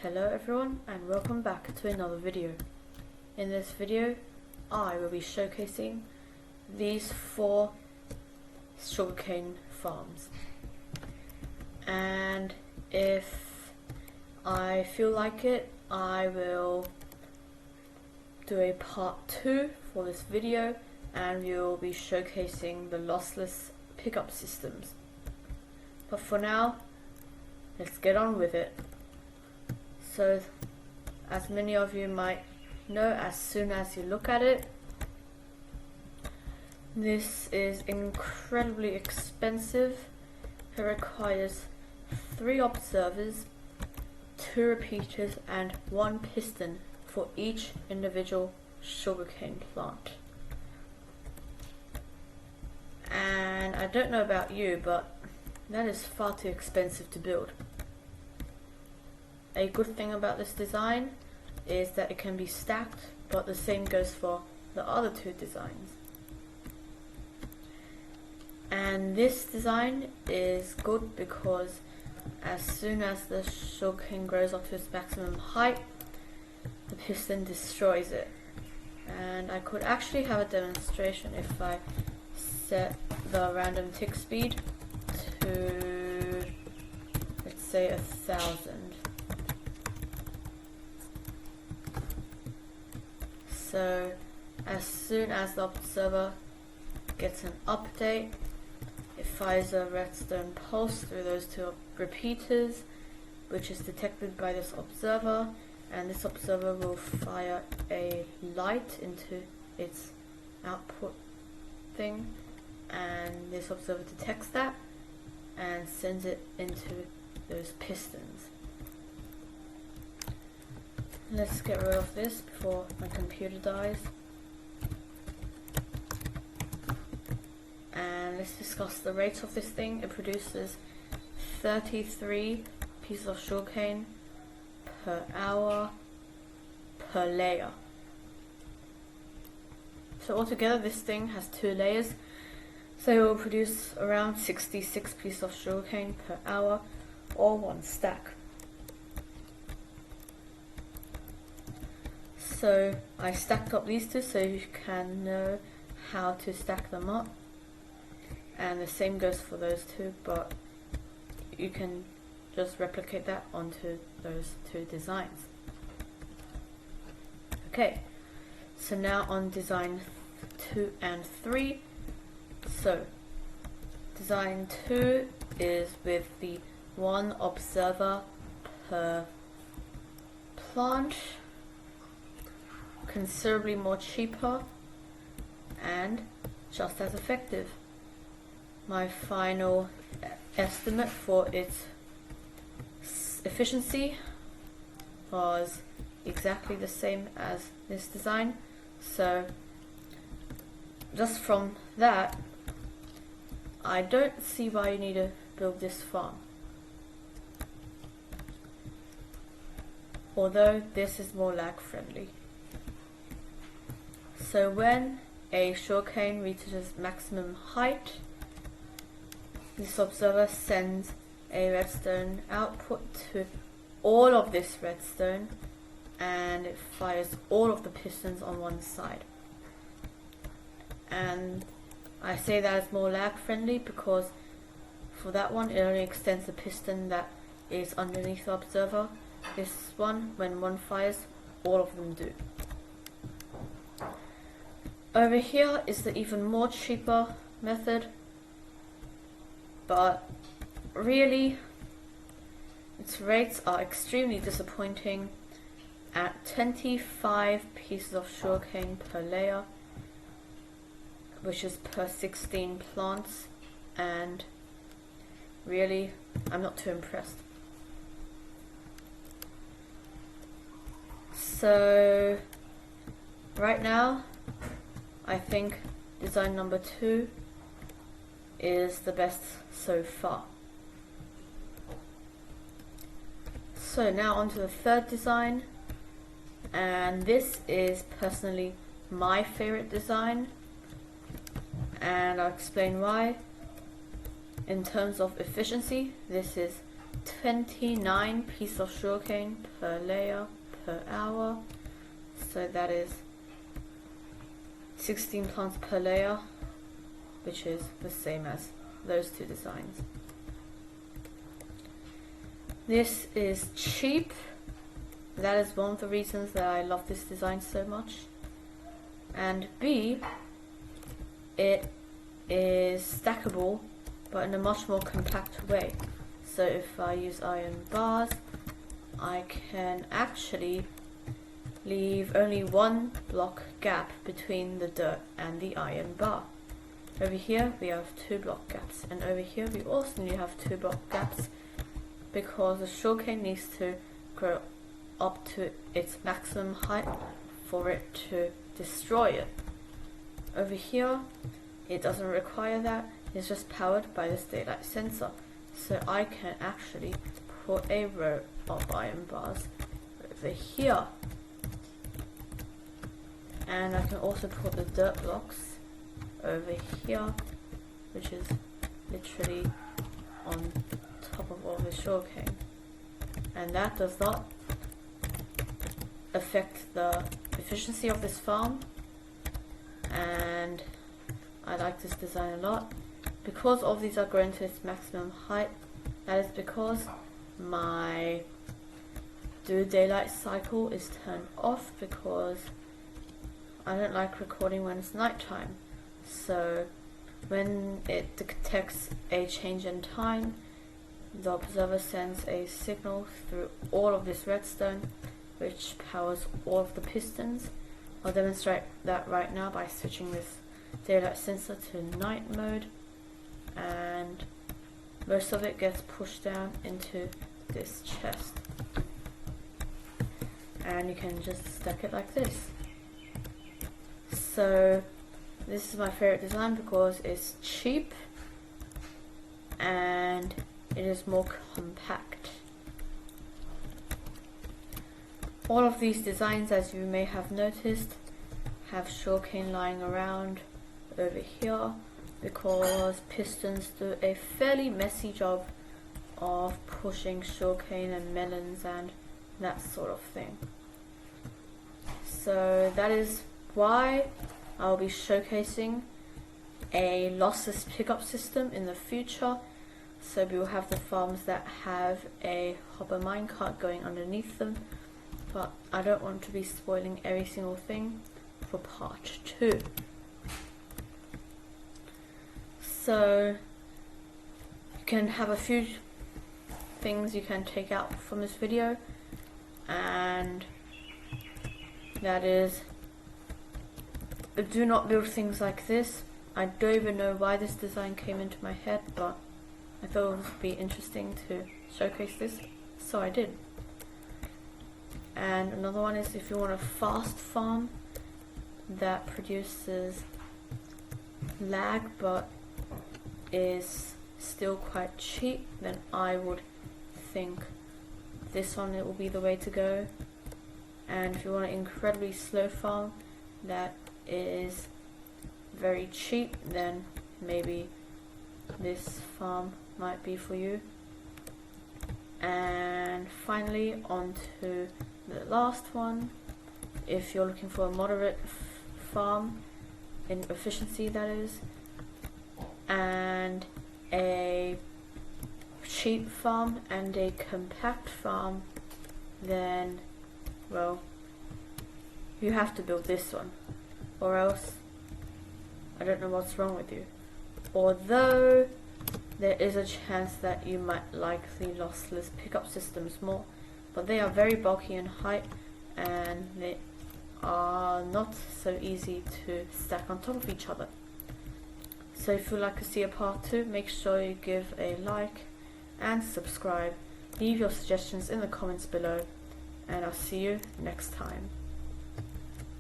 Hello everyone and welcome back to another video. In this video I will be showcasing these 4 sugarcane farms, and if I feel like it I will do a part 2 for this video and we will be showcasing the lossless pickup systems. But for now, let's get on with it. So, as many of you might know, as soon as you look at it, this is incredibly expensive. It requires 3 observers, 2 repeaters and 1 piston for each individual sugarcane plant. And I don't know about you, but that is far too expensive to build. A good thing about this design is that it can be stacked, but the same goes for the other 2 designs. And this design is good because as soon as the sugarcane grows up to its maximum height, the piston destroys it. And I could actually have a demonstration if I set the random tick speed to, let's say, 1000. So as soon as the observer gets an update, it fires a redstone pulse through those 2 repeaters, which is detected by this observer, and this observer will fire a light into its output thing, and this observer detects that and sends it into those pistons. Let's get rid of this before my computer dies. And let's discuss the rates of this thing. It produces 33 pieces of sugarcane per hour per layer. So altogether this thing has 2 layers. So it will produce around 66 pieces of sugarcane per hour, or 1 stack. So I stacked up these 2 so you can know how to stack them up, and the same goes for those 2, but you can just replicate that onto those 2 designs. Okay, so now on design 2 and 3. So design 2 is with the 1 observer per plant, considerably more cheaper and just as effective. My final estimate for its efficiency was exactly the same as this design, so just from that I don't see why you need to build this farm. Although this is more lag friendly. So when a sugarcane reaches its maximum height, this observer sends a redstone output to all of this redstone, and it fires all of the pistons on one side. And I say that is more lag friendly because for that one it only extends the piston that is underneath the observer. This one, when one fires, all of them do. Over here is the even more cheaper method, but really its rates are extremely disappointing at 25 pieces of sugarcane per layer, which is per 16 plants, and really I'm not too impressed. So right now I think design number 2 is the best so far. So now onto the 3rd design, and this is personally my favorite design, and I'll explain why. In terms of efficiency, this is 29 pieces of sugarcane per layer per hour, so that is 16 plants per layer, which is the same as those two designs. This is cheap. That is one of the reasons that I love this design so much. And B, it is stackable, but in a much more compact way. So if I use iron bars, I can actually leave only one block gap between the dirt and the iron bar. Over here we have 2 block gaps, and over here we also need to have 2 block gaps, because the sugarcane needs to grow up to its maximum height for it to destroy it. Over here it doesn't require that, it's just powered by this daylight sensor. So I can actually put a row of iron bars over here, and I can also put the dirt blocks over here, which is literally on top of all the sugarcane, and that does not affect the efficiency of this farm. And I like this design a lot. Because all of these are grown to its maximum height, that is because my do daylight cycle is turned off, because I don't like recording when it's nighttime. So when it detects a change in time, the observer sends a signal through all of this redstone, which powers all of the pistons. I'll demonstrate that right now by switching this daylight sensor to night mode, and most of it gets pushed down into this chest, and you can just stack it like this. So this is my favorite design because it's cheap and it is more compact. All of these designs, as you may have noticed, have sugarcane lying around over here, because pistons do a fairly messy job of pushing sugarcane and melons and that sort of thing. So that is why I'll be showcasing a lossless pickup system in the future. So we will have the farms that have a hopper minecart going underneath them, but I don't want to be spoiling every single thing for part 2. So you can have a few things you can take out from this video, and that is, do not build things like this. I don't even know why this design came into my head, but I thought it would be interesting to showcase this, so I did. And another one is, if you want a fast farm that produces lag but is still quite cheap, then I would think this one it will be the way to go. And if you want an incredibly slow farm that is very cheap, then maybe this farm might be for you. And finally, on to the last one. If you're looking for a moderate farm in efficiency, that is, and a cheap farm and a compact farm, then, well, you have to build this one, or else I don't know what's wrong with you. Although there is a chance that you might like the lossless pickup systems more, but they are very bulky in height and they are not so easy to stack on top of each other. So if you'd like to see a part 2, make sure you give a like and subscribe. Leave your suggestions in the comments below, and I'll see you next time.